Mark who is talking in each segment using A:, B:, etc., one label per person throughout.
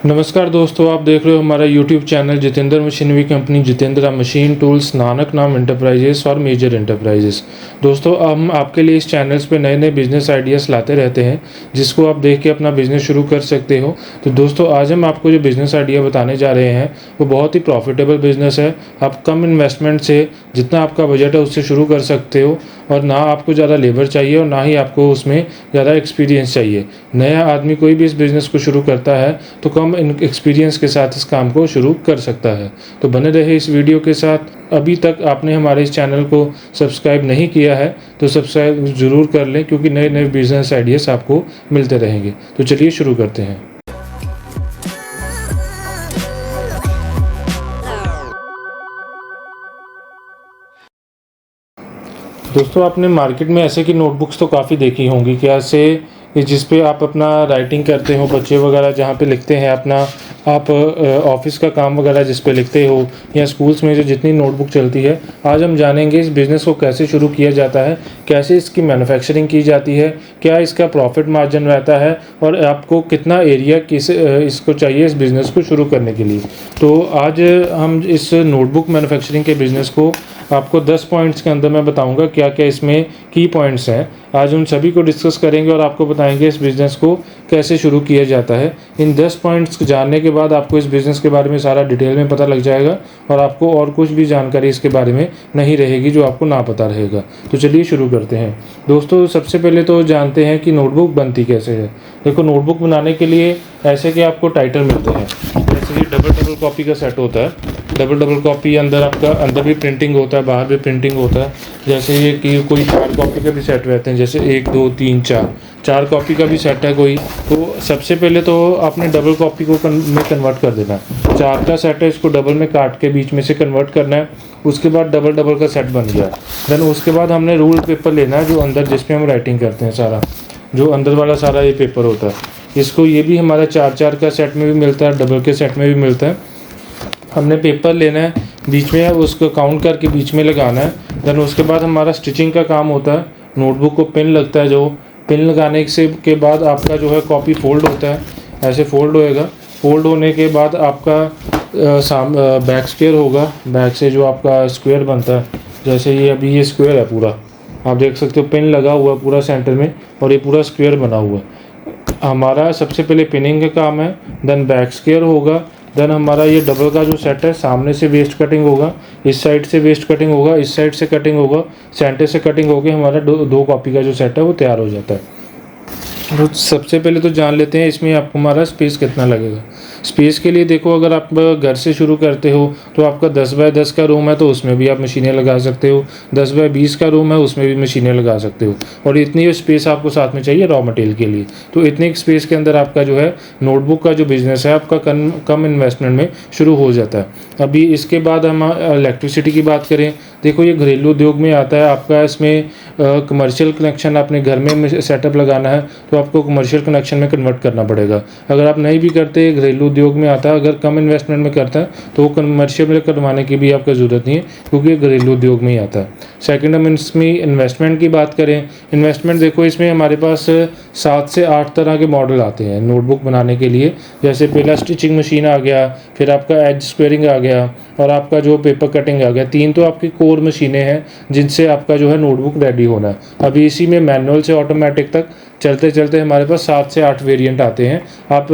A: नमस्कार दोस्तों, आप देख रहे हो हमारा YouTube channel Jitendra machinery company, Jitendra machine tools, Nanak नाम एंटरप्राइजेस और मेजर एंटरप्राइजेस। दोस्तों, हम आपके लिए इस चैनल्स पे नए नए बिजनेस आइडियाज़ लाते रहते हैं जिसको आप देख के अपना बिजनेस शुरू कर सकते हो। तो दोस्तों, आज हम आपको जो बिज़नेस आइडिया बताने जा रहे हैं वो बहुत ही प्रॉफिटेबल बिज़नेस है। आप कम इन्वेस्टमेंट से जितना आपका बजट है उससे शुरू कर सकते हो और ना आपको ज़्यादा लेबर चाहिए और ना ही आपको उसमें ज़्यादा एक्सपीरियंस चाहिए। नया आदमी कोई भी इस बिज़नेस को शुरू करता है तो कम एक्सपीरियंस के साथ इस काम को शुरू कर सकता है। तो बने रहे इस वीडियो के साथ। अभी तक आपने हमारे इस चैनल को सब्सक्राइब नहीं किया है तो सब्सक्राइब ज़रूर कर लें, क्योंकि नए नए बिजनेस आइडियाज़ आपको मिलते रहेंगे। तो चलिए शुरू करते हैं। दोस्तों, आपने मार्केट में ऐसे की नोटबुक्स तो काफ़ी देखी होंगी, क्या से जिस पे आप अपना राइटिंग करते हो, बच्चे वगैरह जहाँ पे लिखते हैं अपना, आप ऑफिस का काम वगैरह जिस पे लिखते हो, या स्कूल्स में जो जितनी नोटबुक चलती है। आज हम जानेंगे इस बिज़नेस को कैसे शुरू किया जाता है, कैसे इसकी मैन्युफैक्चरिंग की जाती है, क्या इसका प्रॉफिट मार्जिन रहता है और आपको कितना एरिया इसको चाहिए इस बिज़नेस को शुरू करने के लिए। तो आज हम इस नोटबुक मैन्युफैक्चरिंग के बिज़नेस को आपको 10 पॉइंट्स के अंदर मैं बताऊंगा क्या क्या इसमें की पॉइंट्स हैं। आज उन सभी को डिस्कस करेंगे और आपको बताएंगे इस बिज़नेस को कैसे शुरू किया जाता है। इन 10 पॉइंट्स जानने के बाद आपको इस बिज़नेस के बारे में सारा डिटेल में पता लग जाएगा और आपको और कुछ भी जानकारी इसके बारे में नहीं रहेगी जो आपको ना पता रहेगा। तो चलिए शुरू करते हैं। दोस्तों, सबसे पहले तो जानते हैं कि नोटबुक बनती कैसे है। देखो, नोटबुक बनाने के लिए ऐसे कि आपको टाइटल मिलते हैं। जैसे कि डबल कॉपी का सेट होता है। डबल कॉपी अंदर आपका अंदर भी प्रिंटिंग होता है, बाहर भी प्रिंटिंग होता है। जैसे ये कि कोई 4 कॉपी का भी सेट रहते हैं, जैसे 1 2 3 4 कॉपी का भी सेट है कोई। तो सबसे पहले तो आपने डबल कॉपी को में कन्वर्ट कर देना है। 4 का सेट है, इसको डबल में काट के बीच में से कन्वर्ट करना है। उसके बाद डबल का सेट बन गया। देन उसके बाद हमने रूल पेपर लेना है, जो अंदर जिसमें हम राइटिंग करते हैं, सारा जो अंदर वाला सारा ये पेपर होता है। इसको ये भी हमारा 4 का सेट में भी मिलता है, डबल के सेट में भी मिलता है। हमने पेपर लेना है, बीच में उसको काउंट करके बीच में लगाना है। देन उसके बाद हमारा स्टिचिंग का काम होता है। नोटबुक को पिन लगता है, जो पिन लगाने के बाद आपका जो है कॉपी फोल्ड होता है, ऐसे फोल्ड होएगा। फोल्ड होने के बाद आपका बैक स्क्वायर होगा। बैक से जो आपका स्क्वायर बनता है, जैसे ये अभी ये स्क्वायर है पूरा, आप देख सकते हो पिन लगा हुआ है पूरा सेंटर में और ये पूरा स्क्वायर बना हुआ है। हमारा सबसे पहले पिनिंग का काम है, देन बैक स्क्वायर होगा। देन हमारा ये डबल का जो सेट है, सामने से वेस्ट कटिंग होगा, इस साइड से वेस्ट कटिंग होगा, इस साइड से कटिंग होगा, सेंटर से कटिंग होके हमारा दो कॉपी का जो सेट है वो तैयार हो जाता है। तो सबसे पहले तो जान लेते हैं इसमें आपको हमारा स्पेस कितना लगेगा। स्पेस के लिए देखो, अगर आप घर से शुरू करते हो तो आपका 10 बाय 10 का रूम है तो उसमें भी आप मशीनें लगा सकते हो। 10 बाय 20 का रूम है उसमें भी मशीनें लगा सकते हो। और इतनी स्पेस आपको साथ में चाहिए रॉ मटेरियल के लिए। तो इतनी स्पेस के अंदर आपका जो है नोटबुक का जो बिज़नेस है आपका कम इन्वेस्टमेंट में शुरू हो जाता है। अभी इसके बाद हम इलेक्ट्रिसिटी की बात करें। देखो, ये घरेलू उद्योग में आता है आपका। इसमें कमर्शियल कनेक्शन आपने घर में सेटअप लगाना है तो आपको कमर्शियल कनेक्शन में कन्वर्ट करना पड़ेगा। अगर आप नहीं भी करते, घरेलू उद्योग में आता है, अगर कम इन्वेस्टमेंट में करता है तो कमर्शियल में करवाने की भी आपको ज़रूरत नहीं है, क्योंकि ये घरेलू उद्योग में ही आता है। सेकंड, हम इसमें इन्वेस्टमेंट की बात करें। इन्वेस्टमेंट देखो, इसमें हमारे पास 7 से 8 तरह के मॉडल आते हैं नोटबुक बनाने के लिए। जैसे पहला स्टिचिंग मशीन आ गया, फिर आपका एज स्क्वेयरिंग आ गया और आपका जो पेपर कटिंग आ गया। 3 तो आपकी कोर मशीनें हैं जिनसे आपका जो है नोटबुक रेडी होना है। अभी इसी में मैनुअल से ऑटोमेटिक तक चलते चलते हमारे पास 7 से 8 वेरिएंट आते हैं। आप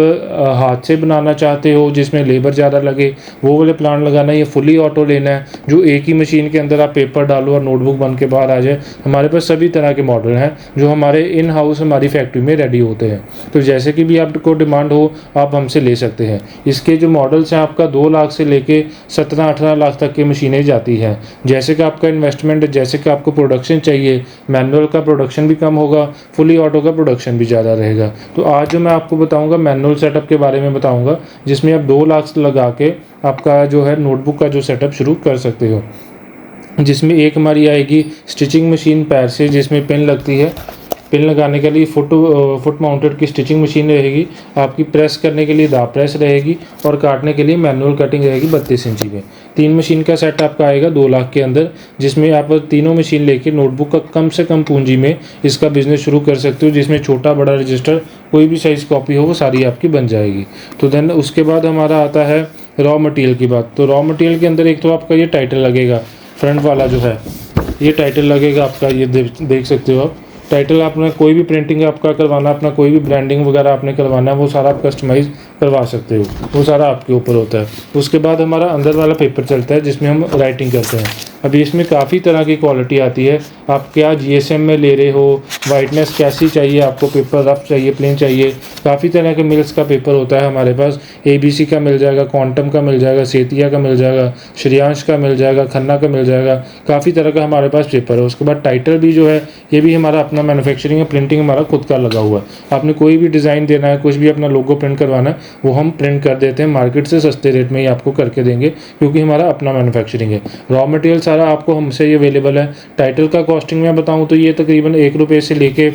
A: हाथ से बनाना चाहते हो जिसमें लेबर ज़्यादा लगे, वो वाले प्लान लगाना है, या फुली ऑटो लेना है जो एक ही मशीन के अंदर आप पेपर डालो और नोटबुक बन के बाहर आ जाए। हमारे पास सभी तरह के मॉडल हैं जो हमारे इन हाउस हमारी फैक्ट्री में रेडी होते हैं। तो जैसे कि भी आपको डिमांड हो आप हमसे ले सकते हैं। इसके जो मॉडल्स हैं आपका 2 लाख से लेके 17-18 लाख तक की मशीनें जाती हैं। जैसे कि आपका इन्वेस्टमेंट, जैसे कि आपको प्रोडक्शन चाहिए, मैनुअल का प्रोडक्शन भी कम होगा, फुली ऑटो का प्रोडक्शन भी ज़्यादा रहेगा। तो आज जो मैं आपको बताऊंगा मैनुअल सेटअप के बारे में बताऊंगा, जिसमें आप 2 लाख लगा के आपका जो है नोटबुक का जो सेटअप शुरू कर सकते हो। जिसमें एक हमारी आएगी स्टिचिंग मशीन पैर से, जिसमें पिन लगती है। पिन लगाने के लिए फुट माउंटेड की स्टिचिंग मशीन रहेगी, आपकी प्रेस करने के लिए दाब प्रेस रहेगी और काटने के लिए मैनुअल कटिंग रहेगी 32 इंची में। 3 मशीन का सेट आपका आएगा 2 लाख के अंदर, जिसमें आप तीनों मशीन लेके नोटबुक का कम से कम पूंजी में इसका बिजनेस शुरू कर सकते हो, जिसमें छोटा बड़ा रजिस्टर कोई भी साइज़ कॉपी हो वो सारी आपकी बन जाएगी। तो देन उसके बाद हमारा आता है रॉ मटेरियल की बात। तो रॉ मटेरियल के अंदर एक तो आपका ये टाइटल लगेगा, फ्रंट वाला जो है ये टाइटल लगेगा आपका, ये देख सकते हो आप। टाइटल आपने कोई भी प्रिंटिंग आपका करवाना, अपना कोई भी ब्रांडिंग वगैरह आपने करवाना है वो सारा आप कस्टमाइज़ करवा सकते हो, वो सारा आपके ऊपर होता है। उसके बाद हमारा अंदर वाला पेपर चलता है जिसमें हम राइटिंग करते हैं। अभी इसमें काफ़ी तरह की क्वालिटी आती है, आप क्या जीएसएम में ले रहे हो, वाइटनेस कैसी चाहिए आपको, पेपर रफ चाहिए, प्लेन चाहिए, काफ़ी तरह के मिल्स का पेपर होता है हमारे पास। एबीसी का मिल जाएगा, क्वांटम का मिल जाएगा, सेतिया का मिल जाएगा, श्रेयांश का मिल जाएगा, खन्ना का मिल जाएगा, काफ़ी तरह का हमारे पास पेपर है। उसके बाद टाइटल भी जो है ये भी हमारा अपना मैन्युफैक्चरिंग है, प्रिंटिंग हमारा खुद का लगा हुआ है। आपने कोई भी डिज़ाइन देना है, कुछ भी अपना लोगो प्रिंट करवाना है वो हम प्रिंट कर देते हैं, मार्केट से सस्ते रेट में ही आपको करके देंगे क्योंकि हमारा अपना मैन्युफैक्चरिंग है। रॉ मटेरियल सारा आपको हमसे ही अवेलेबल है। टाइटल का कॉस्टिंग मैं बताऊं तो ये तकरीबन 1 रुपये से लेके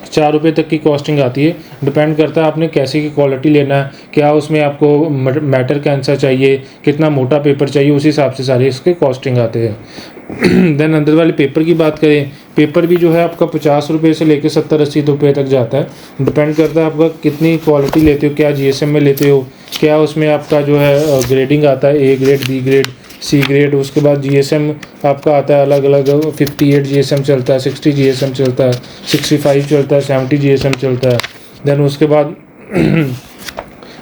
A: 4 रुपये तक की कॉस्टिंग आती है। डिपेंड करता है आपने कैसी की क्वालिटी लेना है, क्या उसमें आपको मैटर कैसा चाहिए, कितना मोटा पेपर चाहिए, उस हिसाब से सारे इसके कॉस्टिंग आते हैं। देन अंदर वाले पेपर की बात करें, पेपर भी जो है आपका 50 रुपये से लेकर 70-80 रुपये तक जाता है। डिपेंड करता है आपका कितनी क्वालिटी लेते हो, क्या जीएसएम में लेते हो, क्या उसमें आपका जो है ग्रेडिंग आता है, A grade, B grade, C grade. उसके बाद जीएसएम आपका आता है अलग अलग, 58 जीएसएम चलता है, 60 जीएसएम चलता है, 65 चलता है, 70 जीएसएम चलता है। देन उसके बाद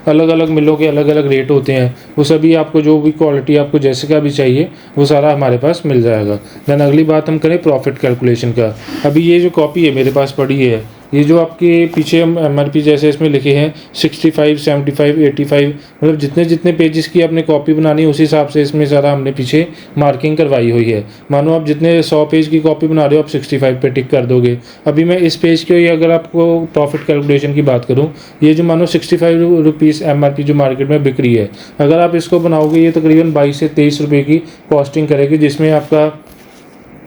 A: अलग अलग मिलों के अलग अलग रेट होते हैं, वो सभी आपको जो भी क्वालिटी आपको जैसे का भी चाहिए वो सारा हमारे पास मिल जाएगा। देन अगली बात हम करें प्रॉफिट कैलकुलेशन का। अभी ये जो कॉपी है मेरे पास पड़ी है, ये जो आपके पीछे हम एमआरपी जैसे इसमें लिखे हैं 65, 75, 85, मतलब जितने जितने पेजेस की आपने कॉपी बनानी है उस हिसाब से इसमें सारा हमने पीछे मार्किंग करवाई हुई है। मानो आप जितने 100 पेज की कॉपी बना रहे हो आप 65 पे टिक कर दोगे। अभी मैं इस पेज की अगर आपको प्रॉफिट कैलकुलेशन की बात करूँ, ये जो मानो 65 रुपीज़ एमआरपी जो मार्केट में बिक रही है, अगर आप इसको बनाओगे ये तकरीबन 22 से 23 रुपये की कॉस्टिंग करेगी, जिसमें आपका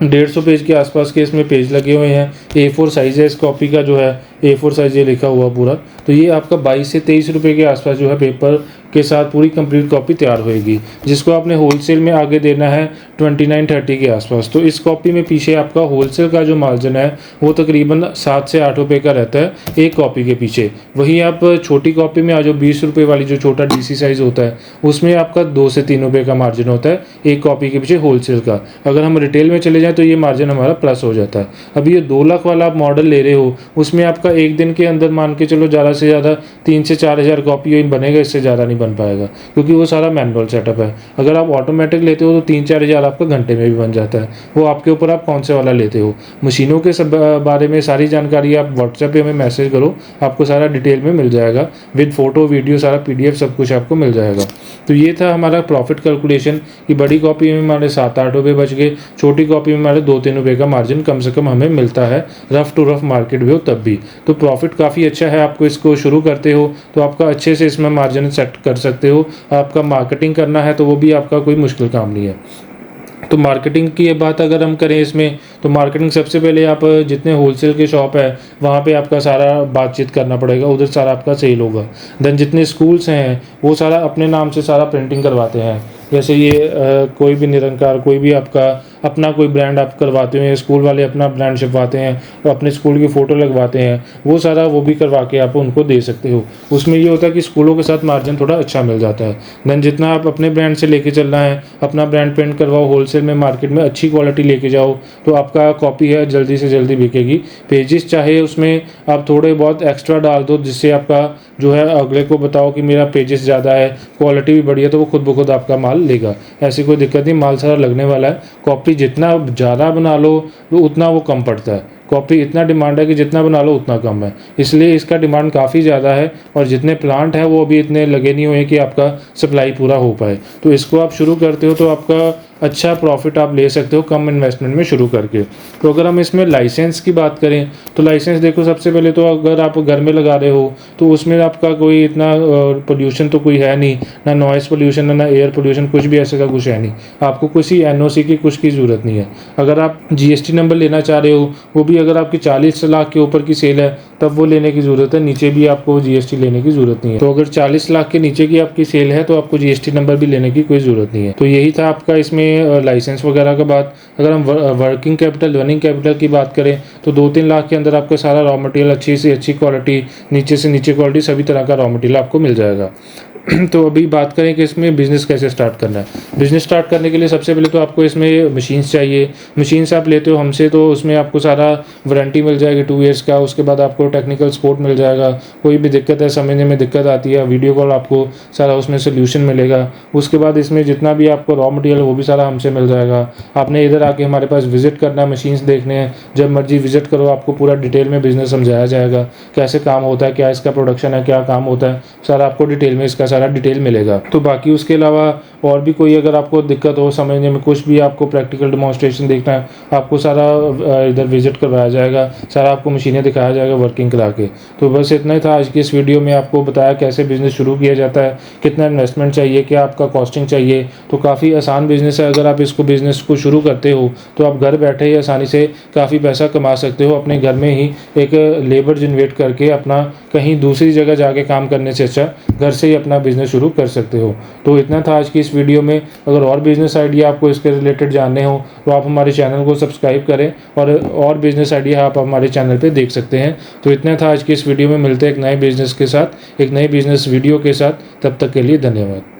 A: 150 पेज के आसपास के इसमें पेज लगे हुए हैं। A4 साइज़ है इस कॉपी का, जो है A4 साइज़ ये लिखा हुआ पूरा। तो ये आपका 22 से 23 रुपये के आसपास जो है पेपर के साथ पूरी कंप्लीट कॉपी तैयार होएगी, जिसको आपने होलसेल में आगे देना है 29-30 के आसपास। तो इस कॉपी में पीछे आपका होलसेल का जो मार्जिन है वो तकरीबन 7 से 8 रुपये का रहता है एक कॉपी के पीछे। वहीं आप छोटी कॉपी में आ जाओ, 20 रुपये वाली जो छोटा DC साइज़ होता है उसमें आपका 2 से 3 रुपये का मार्जिन होता है एक कॉपी के पीछे होलसेल का। अगर हम रिटेल में चले जाएँ तो ये मार्जिन हमारा प्लस हो जाता है। अभी ये 2 लाख वाला आप मॉडल ले रहे हो, उसमें आपका एक दिन के अंदर मान के चलो ज़्यादा से ज़्यादा 3 से 4 हज़ार कॉपी बनेगा, इससे ज़्यादा नहीं बन पाएगा क्योंकि वो सारा मैनुअल सेटअप है। अगर आप ऑटोमेटिक लेते हो तो 3-4 हज़ार आपका घंटे में भी बन जाता है। वो आपके ऊपर आप कौन से वाला लेते हो। मशीनों के सब बारे में सारी जानकारी आप व्हाट्सएप पे हमें मैसेज करो, आपको सारा डिटेल में मिल जाएगा, विद फ़ोटो वीडियो सारा PDF सब कुछ आपको मिल जाएगा। तो ये था हमारा प्रॉफिट कैलकुलेशन कि बड़ी कॉपी में हमारे 7-8 रुपये बच गए, छोटी कॉपी में हमारे 2-3 रुपये का मार्जिन कम से कम हमें मिलता है, रफ टू रफ मार्केट भी हो तब भी। तो प्रॉफिट काफ़ी अच्छा है। आपको इसको शुरू करते हो तो आपका अच्छे से इसमें मार्जिन सेट कर सकते हो। आपका मार्केटिंग करना है तो वो भी आपका कोई मुश्किल काम नहीं है। तो मार्केटिंग की बात अगर हम करें इसमें, तो मार्केटिंग सबसे पहले आप जितने होलसेल के शॉप है वहाँ पे आपका सारा बातचीत करना पड़ेगा, उधर सारा आपका सेल होगा। देन जितने स्कूल्स हैं वो सारा अपने नाम से सारा प्रिंटिंग करवाते हैं, जैसे ये कोई भी निरंकार, कोई भी आपका अपना कोई ब्रांड आप करवाते हैं, स्कूल वाले अपना ब्रांड छपवाते हैं और अपने स्कूल की फ़ोटो लगवाते हैं, वो सारा वो भी करवा के आप उनको दे सकते हो। उसमें ये होता है कि स्कूलों के साथ मार्जिन थोड़ा अच्छा मिल जाता है। देन जितना आप अपने ब्रांड से लेके चलना है, अपना ब्रांड प्रिंट करवाओ, होलसेल में मार्केट में अच्छी क्वालिटी लेके जाओ, तो आपका कॉपी है जल्दी से जल्दी बिकेगी। पेजेस चाहे उसमें आप थोड़े बहुत एक्स्ट्रा डाल दो, जिससे आपका जो है अगले को बताओ कि मेरा पेजेस ज़्यादा है, क्वालिटी भी बढ़िया, तो वो खुद ब खुद आपका माल लेगा। ऐसी कोई दिक्कत नहीं, माल सारा लगने वाला है। कॉपी जितना ज़्यादा बना लो तो उतना वो कम पड़ता है। कॉपी इतना डिमांड है कि जितना बना लो उतना कम है, इसलिए इसका डिमांड काफ़ी ज़्यादा है। और जितने प्लांट हैं वो अभी इतने लगे नहीं हुए कि आपका सप्लाई पूरा हो पाए। तो इसको आप शुरू करते हो तो आपका अच्छा प्रॉफिट आप ले सकते हो कम इन्वेस्टमेंट में शुरू करके। तो अगर हम इसमें लाइसेंस की बात करें तो लाइसेंस देखो, सबसे पहले तो अगर आप घर में लगा रहे हो तो उसमें आपका कोई इतना पोल्यूशन तो कोई है नहीं, ना नॉइज़ पोल्यूशन ना एयर पोल्यूशन, कुछ भी ऐसे का कुछ है नहीं। आपको किसी एनओसी की कुछ की ज़रूरत नहीं है। अगर आप जीएसटी नंबर लेना चाह रहे हो, वो भी अगर आपकी 40 लाख के ऊपर की सेल है तब वो लेने की ज़रूरत है, नीचे भी आपको जीएसटी लेने की ज़रूरत नहीं है। तो अगर 40 लाख के नीचे की आपकी सेल है तो आपको जीएसटी नंबर भी लेने की कोई ज़रूरत नहीं है। तो यही था आपका इसमें लाइसेंस वगैरह का बात। अगर हम वर्किंग कैपिटल, रनिंग कैपिटल की बात करें तो 2-3 लाख के अंदर आपको सारा रॉ मटेरियल अच्छी से अच्छी क्वालिटी, नीचे से नीचे क्वालिटी, सभी तरह का रॉ मटेरियल आपको मिल जाएगा। तो अभी बात करें कि इसमें बिज़नेस कैसे स्टार्ट करना है। बिज़नेस स्टार्ट करने के लिए सबसे पहले तो आपको इसमें मशीन्स चाहिए। मशीन्स आप लेते हो हमसे तो उसमें आपको सारा वारंटी मिल जाएगी 2 ईयर्स का। उसके बाद आपको टेक्निकल सपोर्ट मिल जाएगा। कोई भी दिक्कत है, समझने में दिक्कत आती है, वीडियो कॉल आपको सारा उसमें सोल्यूशन मिलेगा। उसके बाद इसमें जितना भी आपको रॉ मटेरियल वो भी सारा हमसे मिल जाएगा। आपने इधर आके हमारे पास विजिट करना है, मशीन्स देखने हैं, जब मर्जी विजिट करो, आपको पूरा डिटेल में बिज़नेस समझाया जाएगा, कैसे काम होता है, क्या इसका प्रोडक्शन है, क्या काम होता है, सारा आपको डिटेल में इसका सारा डिटेल मिलेगा। तो बाकी उसके अलावा और भी कोई अगर आपको दिक्कत हो समझने में, कुछ भी आपको प्रैक्टिकल डेमोन्स्ट्रेशन देखना है, आपको सारा इधर विजिट करवाया जाएगा, सारा आपको मशीनें दिखाया जाएगा वर्किंग करा के। तो बस इतना ही था आज की इस वीडियो में। आपको बताया कैसे बिज़नेस शुरू किया जाता है, कितना इन्वेस्टमेंट चाहिए, क्या आपका कॉस्टिंग चाहिए। तो काफ़ी आसान बिज़नेस है। अगर आप इसको बिज़नेस को शुरू करते हो तो आप घर बैठे ही आसानी से काफ़ी पैसा कमा सकते हो, अपने घर में ही एक लेबर जनरेट करके अपना कहीं दूसरी जगह जाके काम करने से अच्छा घर से ही अपना बिज़नेस शुरू कर सकते हो। तो इतना था आज की इस वीडियो में। अगर और बिज़नेस आइडिया आपको इसके रिलेटेड जानने हो तो आप हमारे चैनल को सब्सक्राइब करें और बिज़नेस आइडिया आप हमारे चैनल पे देख सकते हैं। तो इतना था आज की इस वीडियो में। मिलते हैं एक नए बिज़नेस के साथ, एक नए बिज़नेस वीडियो के साथ। तब तक के लिए धन्यवाद।